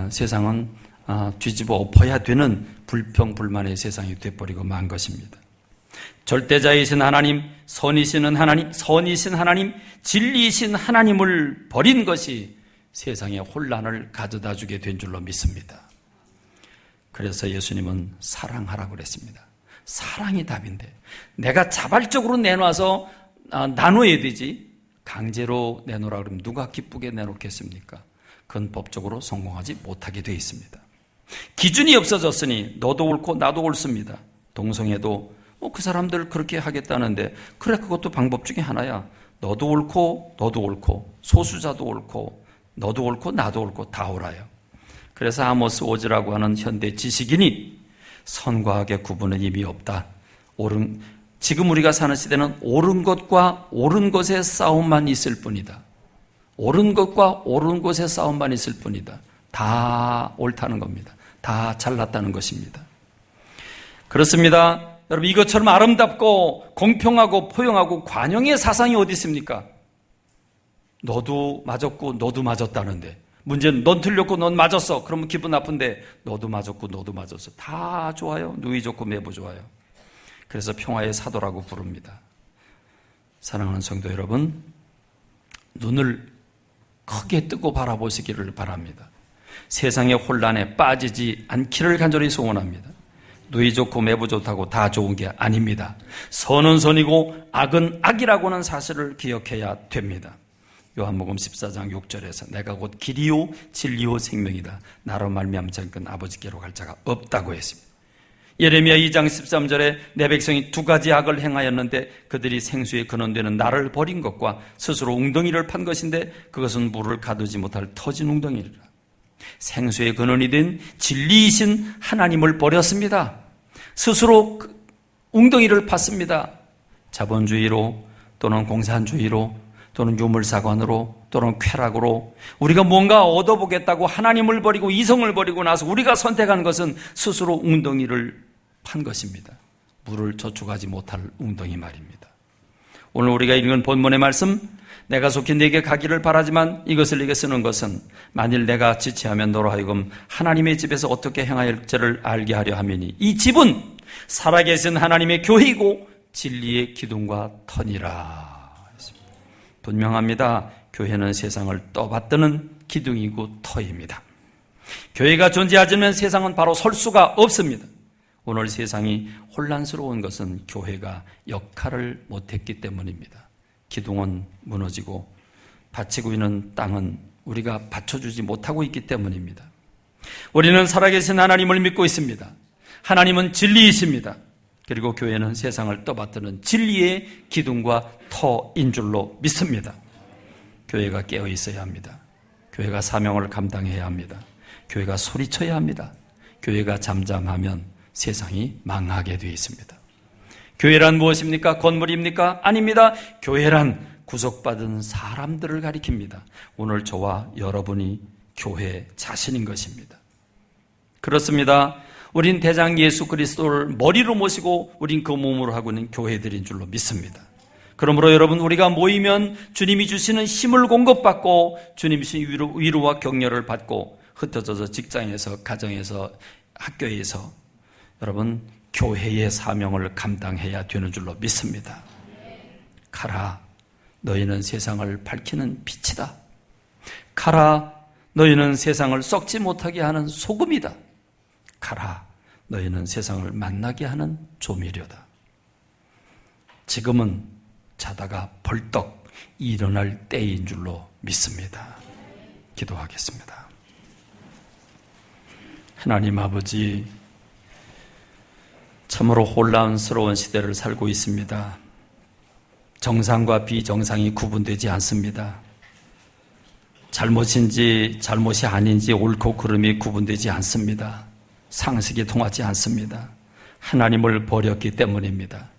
세상은 뒤집어 엎어야 되는 불평불만의 세상이 되어버리고 만 것입니다. 절대자이신 하나님, 선이신 하나님, 진리이신 하나님을 버린 것이 세상에 혼란을 가져다 주게 된 줄로 믿습니다. 그래서 예수님은 사랑하라고 그랬습니다. 사랑이 답인데 내가 자발적으로 내놔서 나눠야 되지, 강제로 내놓으라 그러면 누가 기쁘게 내놓겠습니까? 그건 법적으로 성공하지 못하게 되어 있습니다. 기준이 없어졌으니 너도 옳고 나도 옳습니다. 동성애도 그 사람들 그렇게 하겠다는데, 그래, 그것도 방법 중에 하나야. 너도 옳고 소수자도 옳고 너도 옳고 나도 옳고 다 옳아요. 그래서 아모스 오즈라고 하는 현대 지식인이 선과 악의 구분은 이미 없다. 지금 우리가 사는 시대는 옳은 것과 옳은 것의 싸움만 있을 뿐이다. 옳은 것과 옳은 것의 싸움만 있을 뿐이다. 다 옳다는 겁니다. 다 잘났다는 것입니다. 그렇습니다. 여러분, 이것처럼 아름답고 공평하고 포용하고 관용의 사상이 어디 있습니까? 너도 맞았고 너도 맞았다는데, 문제는 넌 틀렸고 넌 맞았어. 그러면 기분 나쁜데 너도 맞았고 너도 맞았어. 다 좋아요. 누이 좋고 매부 좋아요. 그래서 평화의 사도라고 부릅니다. 사랑하는 성도 여러분, 눈을 크게 뜨고 바라보시기를 바랍니다. 세상의 혼란에 빠지지 않기를 간절히 소원합니다. 누이 좋고 매부 좋다고 다 좋은 게 아닙니다. 선은 선이고 악은 악이라고 하는 사실을 기억해야 됩니다. 요한복음 14장 6절에서 내가 곧 길이요 진리요 생명이다. 나로 말미암지 않건 아버지께로 갈 자가 없다고 했습니다. 예레미야 2장 13절에 내 백성이 두 가지 악을 행하였는데 그들이 생수의 근원되는 나를 버린 것과 스스로 웅덩이를 판 것인데 그것은 물을 가두지 못할 터진 웅덩이리라. 생수의 근원이 된 진리이신 하나님을 버렸습니다. 스스로 웅덩이를 팠습니다. 자본주의로 또는 공산주의로 또는 유물사관으로 또는 쾌락으로 우리가 뭔가 얻어보겠다고 하나님을 버리고 이성을 버리고 나서 우리가 선택한 것은 스스로 웅덩이를 판 것입니다. 물을 저축하지 못할 웅덩이 말입니다. 오늘 우리가 읽은 본문의 말씀, 내가 속히 네게 가기를 바라지만 이것을 네게 쓰는 것은 만일 내가 지체하면 너로 하여금 하나님의 집에서 어떻게 행할지를 알게 하려 함이니 이 집은 살아계신 하나님의 교회이고 진리의 기둥과 터니라. 분명합니다. 교회는 세상을 떠받드는 기둥이고 터입니다. 교회가 존재하지만 세상은 바로 설 수가 없습니다. 오늘 세상이 혼란스러운 것은 교회가 역할을 못했기 때문입니다. 기둥은 무너지고 받치고 있는 땅은 우리가 받쳐주지 못하고 있기 때문입니다. 우리는 살아계신 하나님을 믿고 있습니다. 하나님은 진리이십니다. 그리고 교회는 세상을 떠받드는 진리의 기둥과 터인 줄로 믿습니다. 교회가 깨어 있어야 합니다. 교회가 사명을 감당해야 합니다. 교회가 소리쳐야 합니다. 교회가 잠잠하면 세상이 망하게 되어 있습니다. 교회란 무엇입니까? 건물입니까? 아닙니다. 교회란 구속받은 사람들을 가리킵니다. 오늘 저와 여러분이 교회 자신인 것입니다. 그렇습니다. 우린 대장 예수 그리스도를 머리로 모시고 우린 그 몸으로 하고 있는 교회들인 줄로 믿습니다. 그러므로 여러분, 우리가 모이면 주님이 주시는 힘을 공급받고 주님이 주시는 위로와 격려를 받고 흩어져서 직장에서, 가정에서, 학교에서 여러분 교회의 사명을 감당해야 되는 줄로 믿습니다. 가라, 너희는 세상을 밝히는 빛이다. 가라, 너희는 세상을 썩지 못하게 하는 소금이다. 가라, 너희는 세상을 만나게 하는 조미료다. 지금은 자다가 벌떡 일어날 때인 줄로 믿습니다. 기도하겠습니다. 하나님 아버지, 참으로 혼란스러운 시대를 살고 있습니다. 정상과 비정상이 구분되지 않습니다. 잘못인지 잘못이 아닌지 옳고 그름이 구분되지 않습니다. 상식이 통하지 않습니다. 하나님을 버렸기 때문입니다.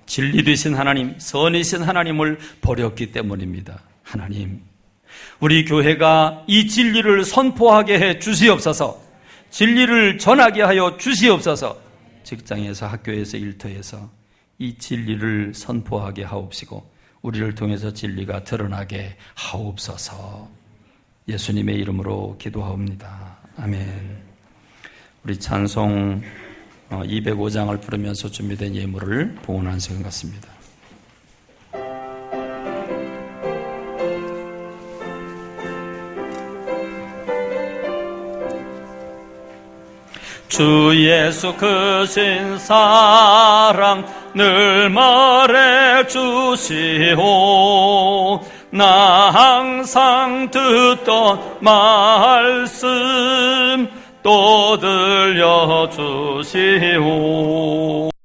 진리 되신 하나님, 선이신 하나님을 버렸기 때문입니다. 하나님, 우리 교회가 이 진리를 선포하게 해 주시옵소서. 진리를 전하게 하여 주시옵소서. 직장에서, 학교에서, 일터에서 이 진리를 선포하게 하옵시고 우리를 통해서 진리가 드러나게 하옵소서. 예수님의 이름으로 기도하옵니다. 아멘. 우리 찬송 205장을 부르면서 준비된 예물을 봉헌하는 시간 같습니다. 주 예수 크신 사랑 늘 말해 주시오. 나 항상 듣던 말씀 또 들려주시오.